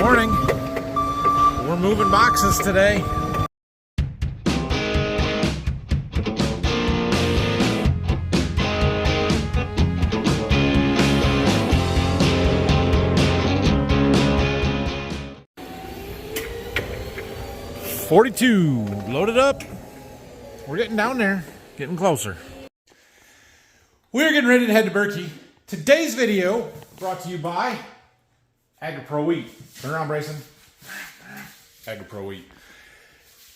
Morning. We're moving boxes today. $42 loaded up. We're getting down there, getting closer. We're getting ready to head to Berkey. Today's video brought to you by AgriPro Wheat. Turn around, Brayson. AgriPro Wheat.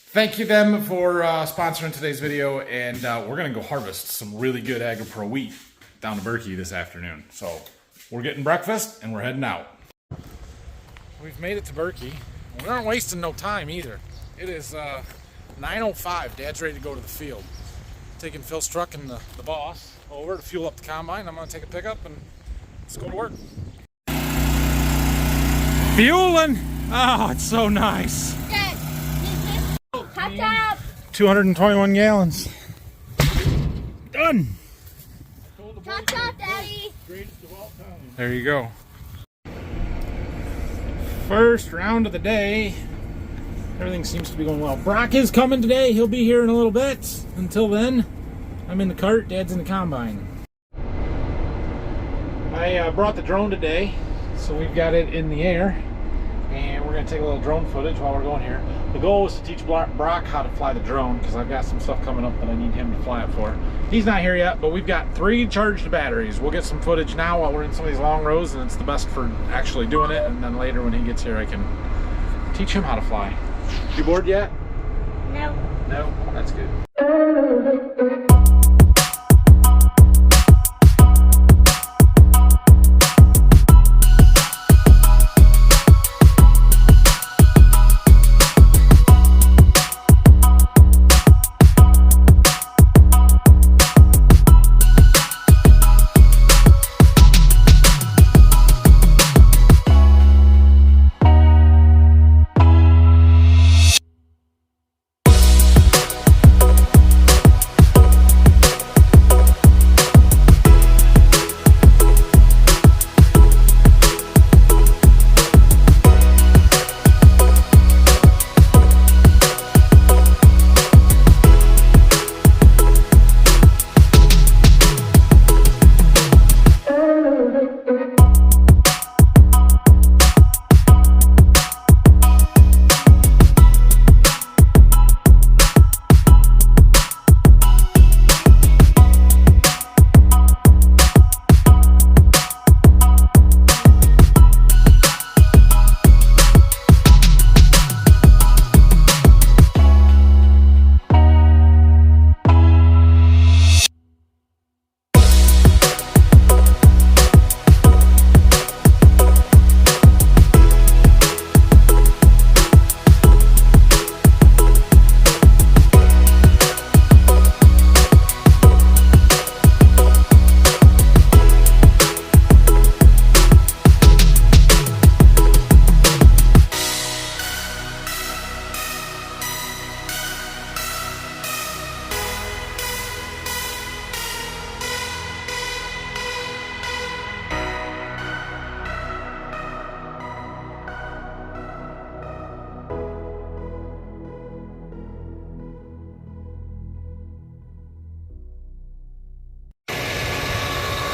Thank you them for sponsoring today's video, and we're gonna go harvest some really good AgriPro Wheat down to Berkey this afternoon. So we're getting breakfast and we're heading out. We've made it to Berkey. We aren't wasting no time either. It is 9:05. Dad's ready to go to the field. Taking Phil's truck and the boss over to fuel up the combine. I'm gonna take a pickup and let's go to work. Fueling! Oh, it's so nice. Dad, hot tub. 221 gallons. Done. Hot tub, Daddy. There you go. First round of the day. Everything seems to be going well. Brock is coming today. He'll be here in a little bit. Until then, I'm in the cart. Dad's in the combine. I brought the drone today, so we've got it in the air. And we're going to take a little drone footage while we're going here. The goal is to teach Brock how to fly the drone, because I've got some stuff coming up that I need him to fly it for. He's not here yet, but we've got 3 charged batteries. We'll get some footage now while we're in some of these long rows, and it's the best for actually doing it. And then later when he gets here, I can teach him how to fly. You bored yet? No. No? That's good.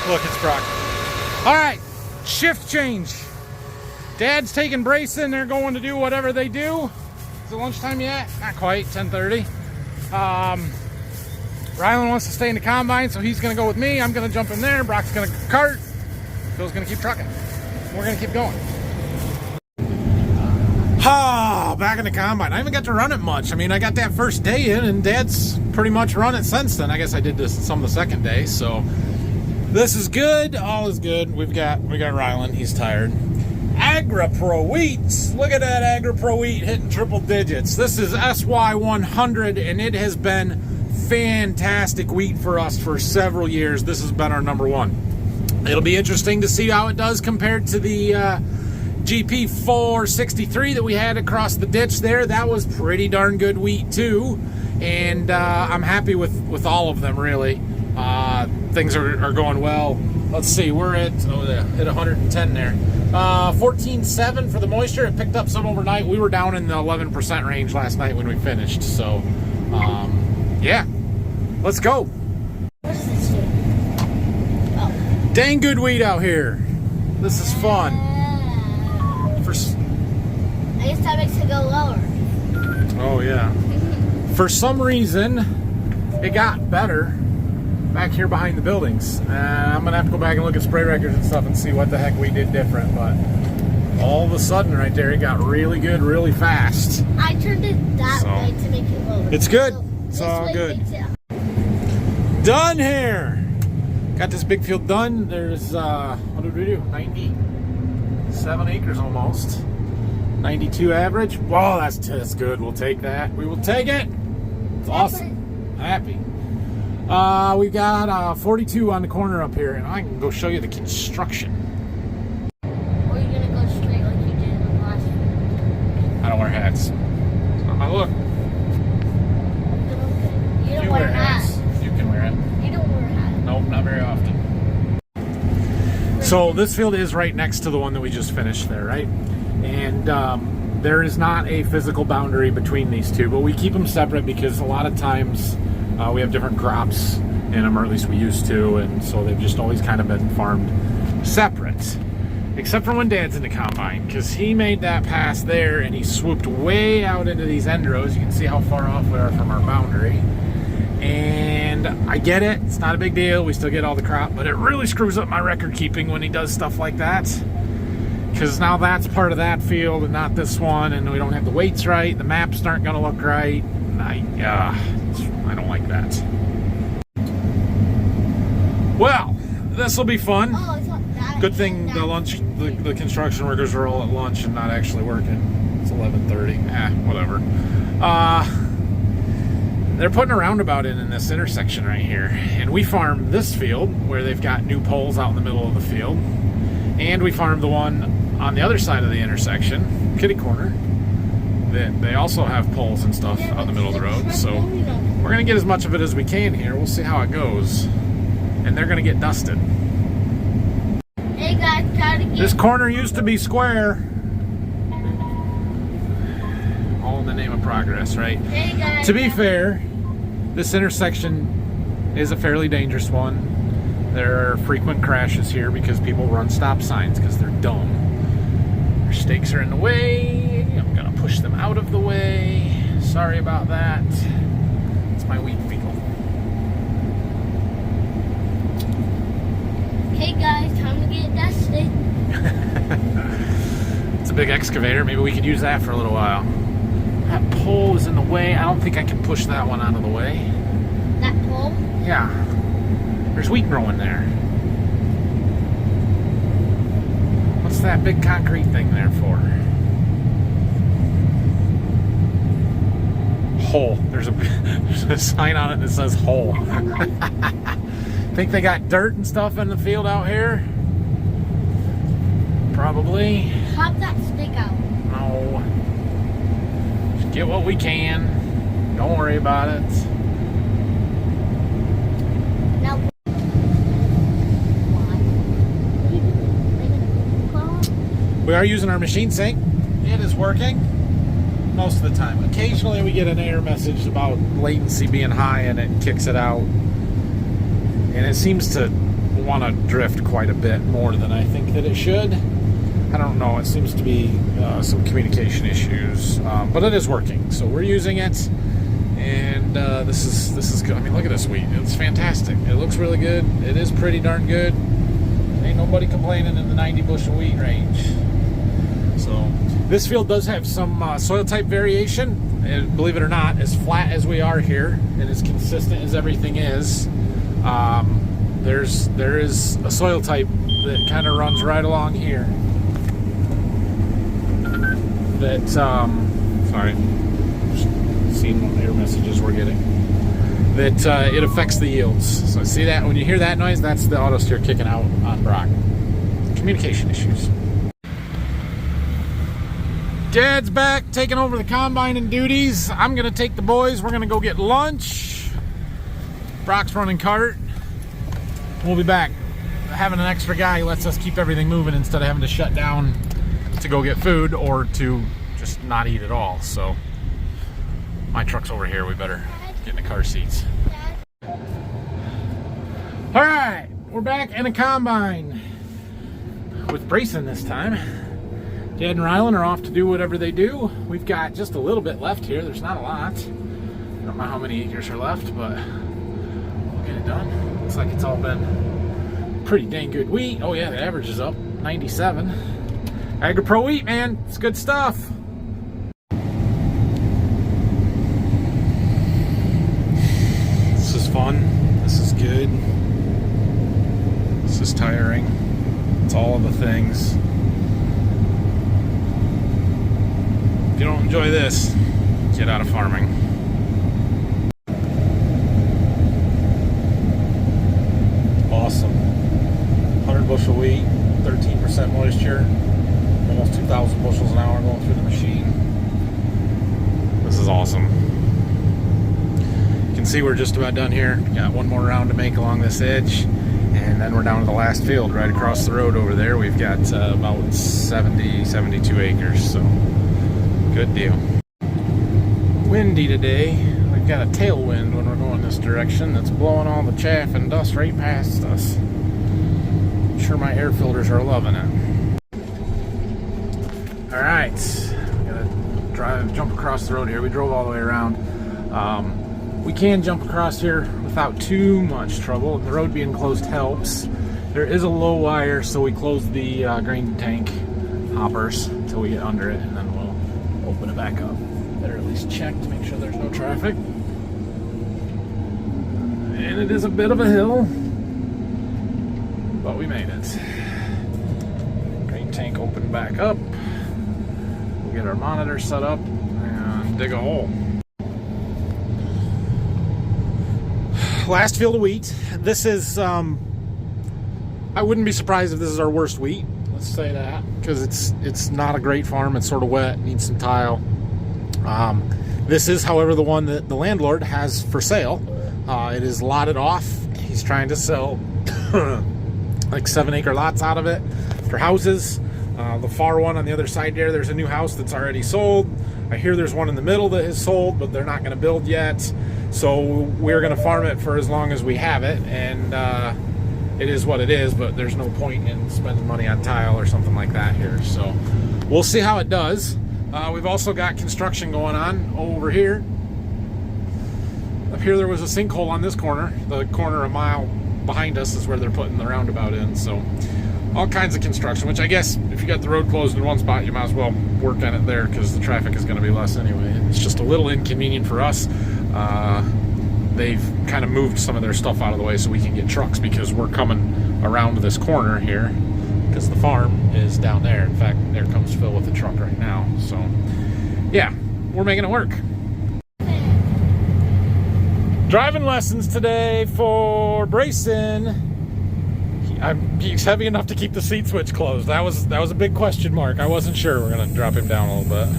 Look, it's Brock. All right, shift change. Dad's taking Brayson. They're going to do whatever they do. Is it lunchtime yet? Not quite, 10:30. Rylan wants to stay in the combine, so he's going to go with me. I'm going to jump in there. Brock's going to cart. Phil's going to keep trucking. We're going to keep going. Back in the combine. I haven't got to run it much. I mean, I got that first day in, and Dad's pretty much run it since then. I guess I did this some of the second day, so this is good. All is good. We got Rylan. He's tired. AgriPro Wheat. Look at that AgriPro Wheat hitting triple digits. This is SY100, and it has been fantastic wheat for us for several years. This has been our #1. It'll be interesting to see how it does compared to the GP 463 that we had across the ditch there. That was pretty darn good wheat too, and I'm happy with all of them, really. Things are going well. let's see, we're at 110 there. 14.7 for the moisture. It picked up some overnight. We were down in the 11% range last night when we finished. So, yeah, let's go. What does this do? Oh. Dang good weed out here. This is fun. I guess that makes it go lower. Oh yeah. For some reason, it got better back here behind the buildings. I'm gonna have to go back and look at spray records and stuff and see what the heck we did different. But all of a sudden, right there, it got really good, really fast. I turned it that way to make it lower. It's good. So It's all good. Done here. Got this big field done. There's what did we do? 97 acres almost. 92 average. Wow, that's good. We'll take that. We will take it. It's awesome. Happy. We've got 42 on the corner up here, and I can go show you the construction. Or are you gonna go straight like you did in the last one? I don't wear hats. It's not my look. You don't wear hats. You can wear it. You don't wear hats. Nope, not very often. So this field is right next to the one that we just finished there, right? And there is not a physical boundary between these two, but we keep them separate because a lot of times we have different crops in them, or at least we used to, and so they've just always kind of been farmed separate. Except for when Dad's in the combine, because he made that pass there and he swooped way out into these end rows. You can see how far off we are from our boundary. And I get it, it's not a big deal, we still get all the crop, but it really screws up my record keeping when he does stuff like that. Because now that's part of that field and not this one, and we don't have the weights right, the maps aren't going to look right. I don't like that. Well, this will be fun. Oh, it's not that. Good thing the construction workers are all at lunch and not actually working. It's 11:30. Whatever. They're putting a roundabout in this intersection right here, and we farm this field where they've got new poles out in the middle of the field, and we farm the one on the other side of the intersection, kitty corner, that they also have poles and stuff out in the middle of the road. So we're gonna get as much of it as we can here. We'll see how it goes, and they're gonna get dusted. Hey guys, try to get. This corner used to be square. All in the name of progress, right? Hey guys. To be fair, this intersection is a fairly dangerous one. There are frequent crashes here because people run stop signs because they're dumb. Their stakes are in the way. I'm gonna push them out of the way. Sorry about that. It's my wheat beetle. Hey guys, time to get dusted. It's a big excavator. Maybe we could use that for a little while. That pole is in the way. I don't think I can push that one out of the way. That pole? Yeah. There's wheat growing there. What's that big concrete thing there for? Hole. There's a sign on it that says hole. Think they got dirt and stuff in the field out here? Probably. Pop that stick out. No. Just get what we can. Don't worry about it. Now. We are using our machine sink. It is working most of the time. Occasionally we get an error message about latency being high and it kicks it out. And it seems to want to drift quite a bit more than I think that it should. I don't know. It seems to be some communication issues, but it is working. So we're using it, and this is good. I mean, look at this wheat. It's fantastic. It looks really good. It is pretty darn good. Ain't nobody complaining in the 90 bushel wheat range. So this field does have some soil type variation, and believe it or not, as flat as we are here and as consistent as everything is, there is a soil type that kind of runs right along here. That sorry, just seeing what error messages we're getting. That it affects the yields. So see that when you hear that noise, that's the auto steer kicking out on Brock. Communication issues. Dad's back taking over the combine and duties. I'm gonna take the boys. We're gonna go get lunch. Brock's running cart. We'll be back. having an extra guy lets us keep everything moving instead of having to shut down to go get food or to just not eat at all. So my truck's over here. We better get in the car seats. All right, we're back in a combine with Brayson this time. Dad and Rylan are off to do whatever they do. We've got just a little bit left here. There's not a lot. I don't know how many acres are left, but we'll get it done. Looks like it's all been pretty dang good wheat. Oh yeah, the average is up 97. AgriPro wheat, man, it's good stuff. This is fun. This is good. This is tiring. It's all of the things. If you don't enjoy this, get out of farming. Awesome. 100 bushel wheat, 13% moisture, almost 2,000 bushels an hour going through the machine. This is awesome. You can see we're just about done here. Got one more round to make along this edge, and then we're down to the last field right across the road over there. We've got about 72 acres, so good deal. Windy today. We've got a tailwind when we're going this direction that's blowing all the chaff and dust right past us. I'm sure my air filters are loving it. All right, we gotta jump across the road here. We drove all the way around. We can jump across here without too much trouble. The road being closed helps. There is a low wire, so we close the grain tank hoppers until we get under it, and then we'll open it back up. Better at least check to make sure there's no traffic. And it is a bit of a hill, but we made it. Grain tank opened back up. We'll get our monitor set up and dig a hole. Last field of wheat. This is, I wouldn't be surprised if this is our worst wheat. Let's say that, because it's not a great farm. It's sort of wet, needs some tile. This is, however, the one that the landlord has for sale. It is lotted off. He's trying to sell like 7-acre lots out of it for houses. The far one on the other side there's a new house that's already sold. I hear there's one in the middle that is sold, but they're not going to build yet. So we're going to farm it for as long as we have it, and it is what it is, but there's no point in spending money on tile or something like that here. So we'll see how it does. We've also got construction going on over here. Up here there was a sinkhole on this corner. The corner a mile behind us is where they're putting the roundabout in. So all kinds of construction, which I guess if you got the road closed in one spot, you might as well work on it there because the traffic is going to be less anyway. It's just a little inconvenient for us. They've kind of moved some of their stuff out of the way so we can get trucks, because we're coming around this corner here because the farm is down there. In fact, there comes Phil with the truck right now. So yeah, we're making it work. Driving lessons today for Brayson. He's heavy enough to keep the seat switch closed. That was a big question mark. I wasn't sure. We're gonna drop him down a little bit.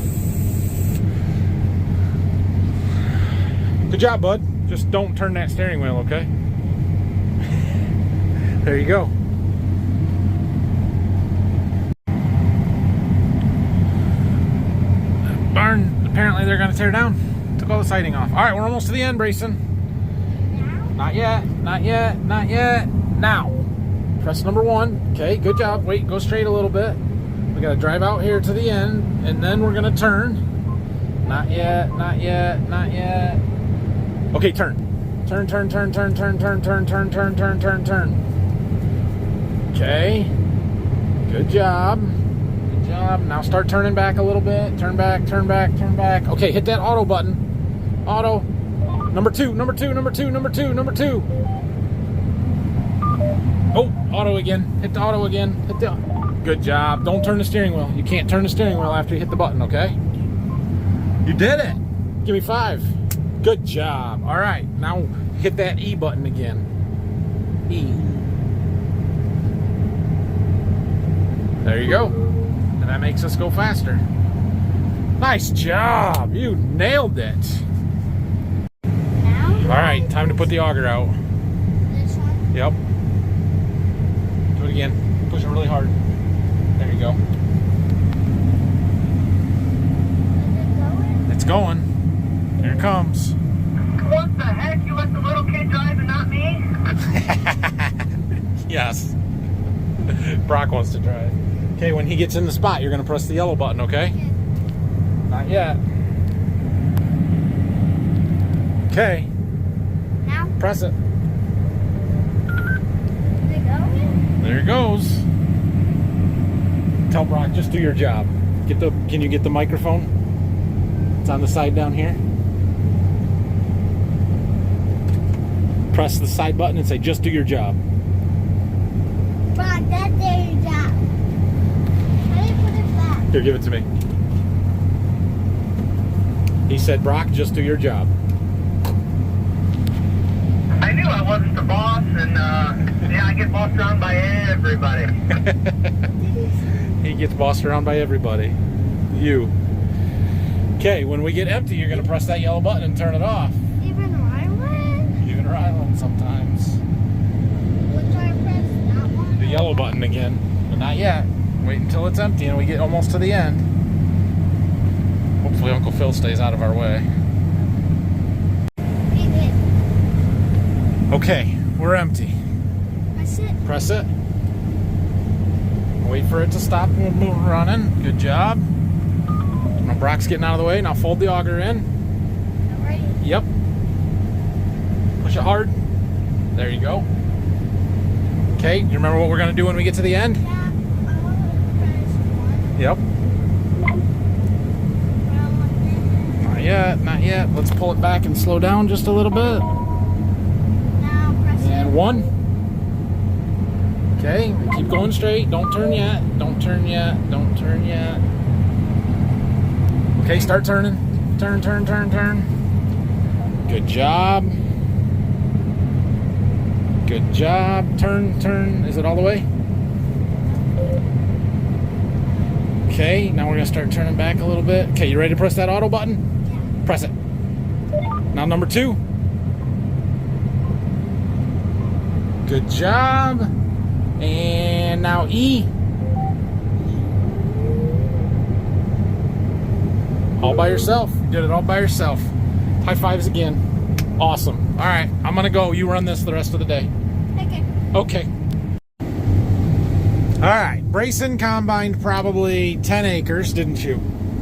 Good job, bud. Just don't turn that steering wheel, okay? There you go. Barn, apparently they're gonna tear down. Took all the siding off. All right, we're almost to the end, Brayson. Not yet, not yet, not yet. Now, press number 1. Okay, good job. Wait, go straight a little bit. We gotta drive out here to the end, and then we're gonna turn. Not yet, not yet, not yet. Okay, turn. Turn, turn, turn, turn, turn, turn, turn, turn, turn, turn, turn, turn. Okay. Good job. Good job. Now start turning back a little bit. Turn back, turn back, turn back. Okay, hit that auto button. Auto. Number 2, number 2, number 2, number 2, number 2. Oh, auto again. Hit the auto again. Hit the... Good job. Don't turn the steering wheel. You can't turn the steering wheel after you hit the button, okay? You did it. Give me 5. Good job. All right, now hit that E button again. E. There you go. And that makes us go faster. Nice job. You nailed it. Now? All right, time to put the auger out. This one? Yep. again. Push it really hard. There you go. Is it going? It's going. Here it comes. What the heck? You let the little kid drive and not me? Yes. Brock wants to drive. Okay, when he gets in the spot, you're going to press the yellow button, okay? Not yet. Okay. Now? Press it. Is it going? There it goes. Tell Brock, just do your job. Can you get the microphone? It's on the side down here. Press the side button and say, just do your job. Brock, that's your job. How do you put it back? Here, give it to me. He said, Brock, just do your job. I knew I wasn't the boss, and yeah, I get bossed around by everybody. He gets bossed around by everybody. You. Okay, when we get empty, you're going to press that yellow button and turn it off. Even Rylan? Even Rylan sometimes. Which I press that one? The yellow button again, but not yet. Wait until it's empty and we get almost to the end. Hopefully Uncle Phil stays out of our way. Okay, we're empty. Press it. Press it. Wait for it to stop and we'll move running. Good job. Now Brock's getting out of the way. Now fold the auger in. I'm ready. Yep. Push it hard. There you go. Okay, you remember what we're going to do when we get to the end? Yeah, I want to press one. Yep. Not yet, not yet. Let's pull it back and slow down just a little bit. Now press And it. one. Okay, keep going straight. Don't turn yet. Don't turn yet. Don't turn yet. Okay, start turning. Turn, turn, turn, turn. Good job. Good job. Turn, turn. Is it all the way? Okay, now we're going to start turning back a little bit. Okay, you ready to press that auto button? Yeah. Press it. Now number 2. Good job. And now E. All by yourself. You did it all by yourself. High fives again. Awesome. All right, I'm going to go. You run this the rest of the day. Okay. Okay. All right. Brayson combined probably 10 acres, didn't you?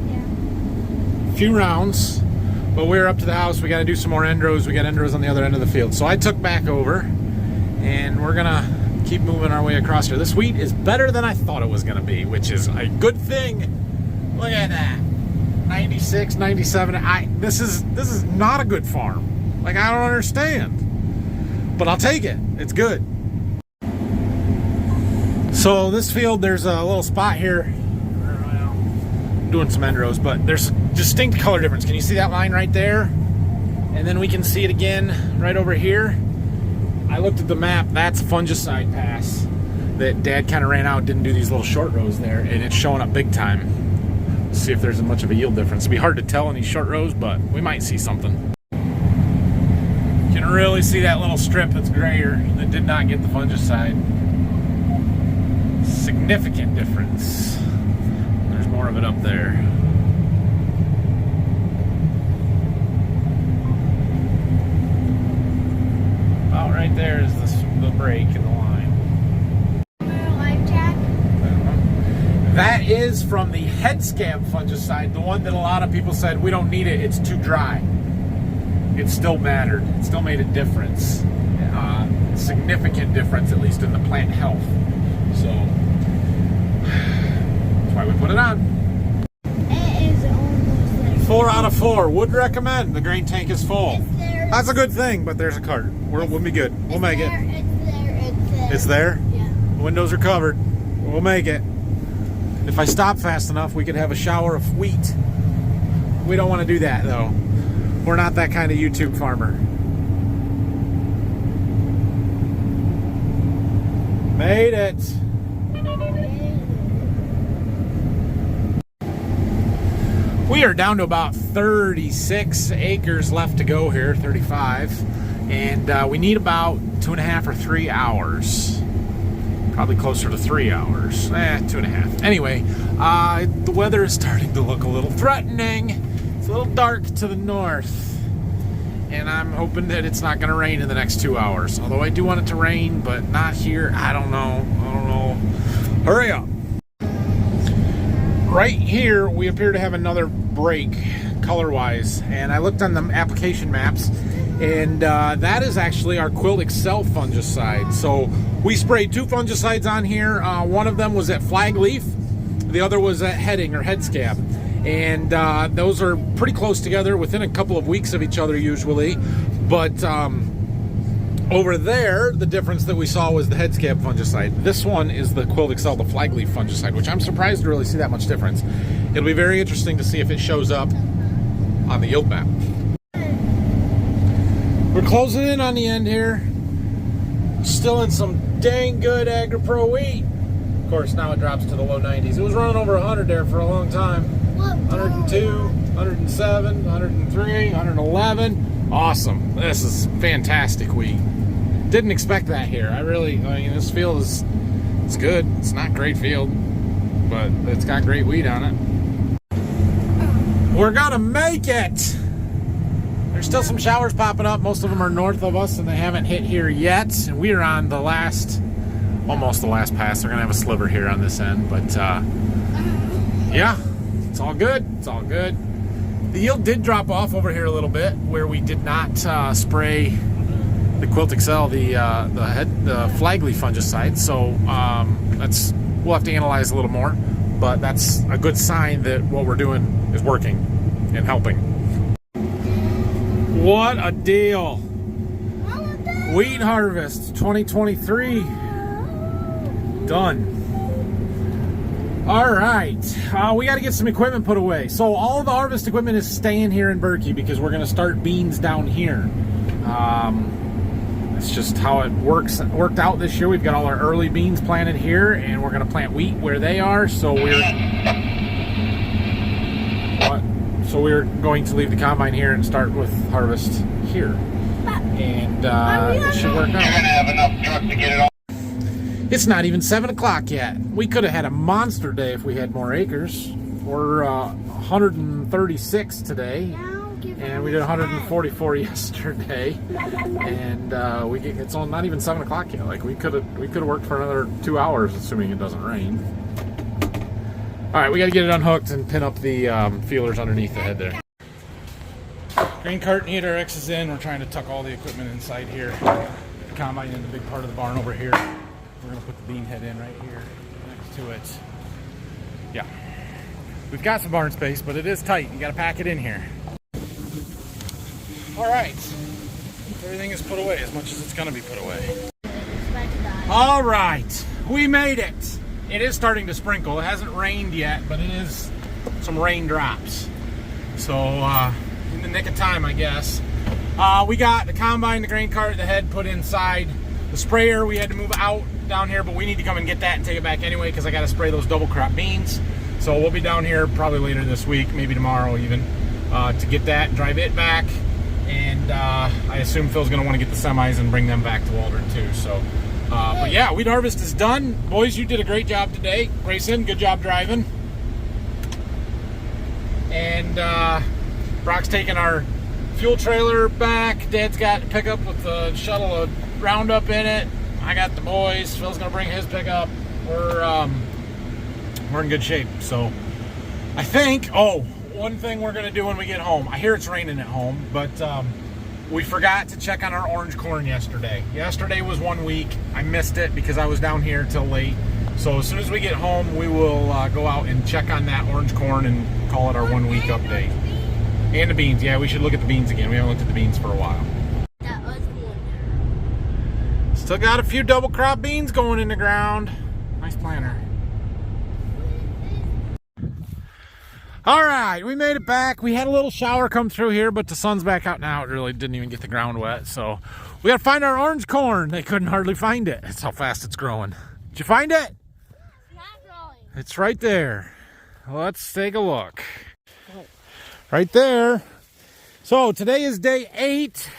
Yeah. A few rounds. But we're up to the house. We got to do some more end rows. We got end rows on the other end of the field. So I took back over, and we're going to keep moving our way across here. This wheat is better than I thought it was going to be, which is a good thing. Look at that. 96, 97. This is not a good farm. Like, I don't understand. But I'll take it. It's good. So this field, there's a little spot here. I'm doing some end rows, but there's a distinct color difference. Can you see that line right there? And then we can see it again right over here. I looked at the map. That's a fungicide pass that Dad kind of ran out, didn't do these little short rows there, and it's showing up big time. Let's see if there's much of a yield difference. It'll be hard to tell in these short rows, but we might see something. You can really see that little strip that's grayer that did not get the fungicide. Significant difference. There's more of it up there. About right there is the break in the line. Live jack. That is from the head scab fungicide, the one that a lot of people said, we don't need it, it's too dry. It still mattered. It still made a difference. Significant difference, at least in the plant health. So, that's why we put it on. It is almost like 4 out of 4. Would recommend. The grain tank is full. It's there. That's a good thing, but there's a cart. We'll be good. We'll make it. It's there. It's there? Yeah. The windows are covered. We'll make it. If I stop fast enough, we could have a shower of wheat. We don't want to do that, though. We're not that kind of YouTube farmer. Made it. We are down to about 36 acres left to go here, 35. And we need about 2.5 or 3 hours. Probably closer to 3 hours. 2.5. Anyway, the weather is starting to look a little threatening. It's a little dark to the north. And I'm hoping that it's not going to rain in the next 2 hours. Although I do want it to rain, but not here. I don't know. Hurry up. Right here, we appear to have another break color-wise. And I looked on the application maps, and that is actually our Quilt Excel fungicide. So we sprayed 2 fungicides on here. One of them was at flag leaf. The other was at heading or head scab. And those are pretty close together, within a couple of weeks of each other usually. But over there, the difference that we saw was the head scab fungicide. This one is the Quilt Excel, the flag leaf fungicide, which I'm surprised to really see that much difference. It'll be very interesting to see if it shows up on the yield map. We're closing in on the end here. Still in some dang good AgriPro wheat. Of course, now it drops to the low 90s. It was running over 100 there for a long time. 102, 107, 103, 111. Awesome. This is fantastic wheat. Didn't expect that here. I mean, this field it's good. It's not a great field, but it's got great wheat on it. We're gonna make it. There's still some showers popping up. Most of them are north of us, and they haven't hit here yet. And we are on the almost the last pass. They're gonna have a sliver here on this end, but yeah, it's all good. It's all good. The yield did drop off over here a little bit, where we did not spray the Quilt Excel, the flag leaf fungicide. So we'll have to analyze a little more, but that's a good sign that what we're doing is working and helping. What a deal! Wheat harvest 2023 done. All right, we got to get some equipment put away. So all of the harvest equipment is staying here in Berkey because we're going to start beans down here. It's just how it worked out this year. We've got all our early beans planted here, and we're going to plant wheat where they are. So we're going to leave the combine here and start with harvest here, and it should work out. You're gonna have enough truck to get it all. It's not even 7 o'clock yet. We could have had a monster day if we had more acres. We're 136 today, and we did 144 yesterday. And it's not even 7 o'clock yet. Like we could have worked for another 2 hours, assuming it doesn't rain. All right, we got to get it unhooked and pin up the feelers underneath the head there. Grain cart and heater X is in. We're trying to tuck all the equipment inside here. The combine in the big part of the barn over here. We're gonna put the bean head in right here next to it. Yeah, we've got some barn space, but it is tight. You got to pack it in here. All right, everything is put away as much as it's gonna be put away. All right, we made it. It is starting to sprinkle. It hasn't rained yet, but it is some raindrops. So in the nick of time, I guess. We got the combine, the grain cart, the head put inside. The sprayer we had to move out down here, but we need to come and get that and take it back anyway because I got to spray those double crop beans. So we'll be down here probably later this week, maybe tomorrow even, to get that, drive it back. And I assume Phil's going to want to get the semis and bring them back to Waldron too. So, but yeah, wheat harvest is done. Boys, you did a great job today. Grayson, good job driving. And Brock's taking our fuel trailer back. Dad's got a pickup with the shuttle of Roundup in it. I got the boys. Phil's gonna bring his pickup. We're in good shape. So I think, one thing we're gonna do when we get home, I hear it's raining at home, but we forgot to check on our orange corn yesterday. Yesterday was 1 week. I missed it because I was down here till late. So as soon as we get home, we will go out and check on that orange corn and call it our 1 week update. And the beans. Yeah, we should look at the beans again. We haven't looked at the beans for a while. Still got a few double crop beans going in the ground. Nice planter. All right, we made it back. We had a little shower come through here, but the sun's back out now. It really didn't even get the ground wet. So we got to find our orange corn. They couldn't hardly find it. That's how fast it's growing. Did you find it? It's not growing. It's right there. Let's take a look. Right there. So today is day 8.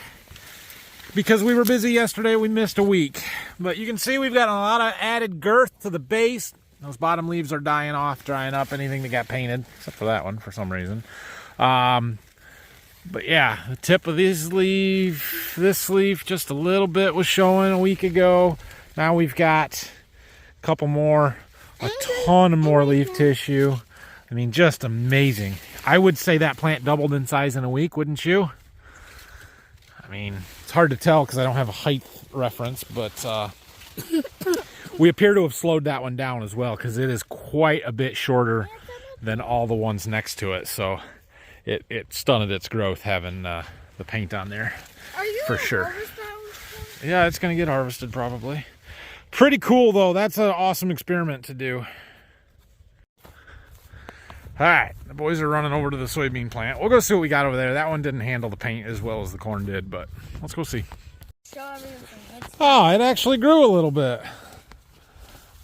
because we were busy yesterday, we missed a week. But you can see we've got a lot of added girth to the base. Those bottom leaves are dying off, drying up, anything that got painted, except for that one for some reason. But yeah, the tip of this leaf, just a little bit was showing a week ago. Now we've got a couple more, a ton of more leaf tissue. I mean, just amazing. I would say that plant doubled in size in a week, wouldn't you? I mean, it's hard to tell because I don't have a height reference, but we appear to have slowed that one down as well because it is quite a bit shorter than all the ones next to it. So it stunted its growth having the paint on there. Are you for sure. Harvest that one? Yeah, it's going to get harvested probably. Pretty cool though. That's an awesome experiment to do. All right, the boys are running over to the soybean plant. We'll go see what we got over there. That one didn't handle the paint as well as the corn did, but let's go see. Show everything. Oh, it actually grew a little bit.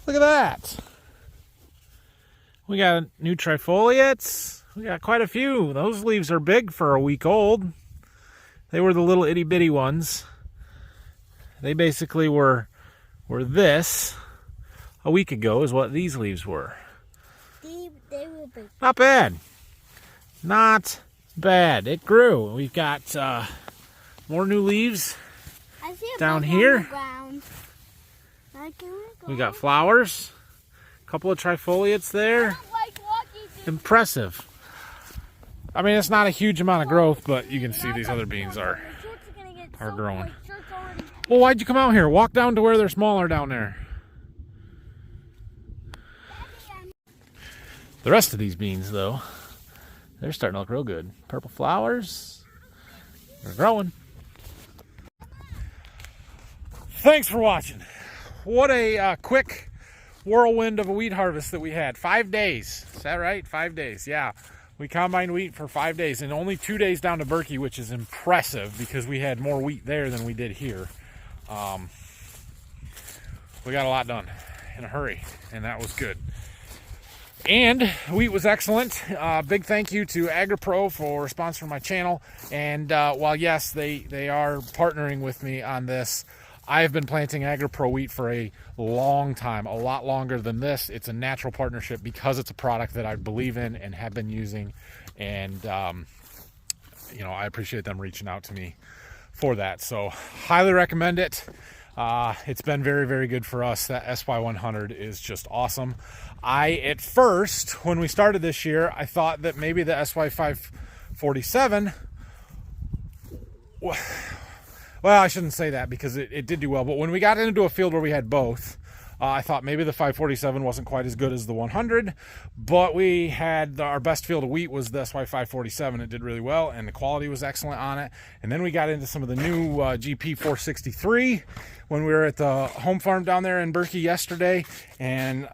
Look at that. We got new trifoliates. We got quite a few. Those leaves are big for a week old. They were the little itty bitty ones. They basically were this a week ago is what these leaves were. They were big. Not bad. Not bad. It grew. We've got more new leaves I see a down bug here. on the ground. We got flowers. A couple of trifoliates there. Impressive. I mean, it's not a huge amount of growth, but you can see these other beans are growing. Well, why'd you come out here? Walk down to where they're smaller down there. The rest of these beans, though, they're starting to look real good. Purple flowers. They're growing. Thanks for watching. What a quick whirlwind of a wheat harvest that we had. 5 days. Is that right? 5 days. Yeah. We combined wheat for 5 days and only 2 days down to Berkey, which is impressive because we had more wheat there than we did here. We got a lot done in a hurry, and that was good. And wheat was excellent. Big thank you to AgriPro for sponsoring my channel. And while yes, they are partnering with me on this, I have been planting AgriPro wheat for a long time, a lot longer than this. It's a natural partnership because it's a product that I believe in and have been using. And, you know, I appreciate them reaching out to me for that. So highly recommend it. It's been very, very good for us. That SY100 is just awesome. At first, when we started this year, I thought that maybe the SY547, well, I shouldn't say that because it did do well. But when we got into a field where we had both, I thought maybe the 547 wasn't quite as good as the 100. But we had our best field of wheat was the SY547. It did really well, and the quality was excellent on it. And then we got into some of the new GP 463 when we were at the home farm down there in Berkey yesterday, and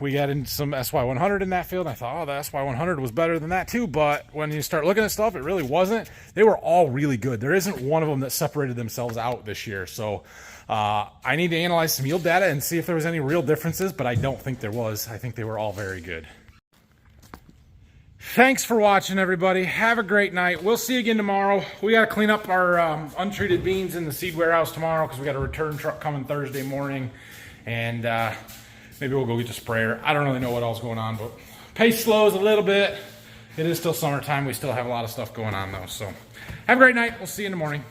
we got into some SY100 in that field. And I thought, oh, the SY100 was better than that too. But when you start looking at stuff, it really wasn't. They were all really good. There isn't one of them that separated themselves out this year. So I need to analyze some yield data and see if there was any real differences, but I don't think there was. I think they were all very good. Thanks for watching, everybody. Have a great night. We'll see you again tomorrow. We got to clean up our untreated beans in the seed warehouse tomorrow because we got a return truck coming Thursday morning. And maybe we'll go get the sprayer. I don't really know what else is going on, but pace slows a little bit. It is still summertime. We still have a lot of stuff going on, though. So have a great night. We'll see you in the morning.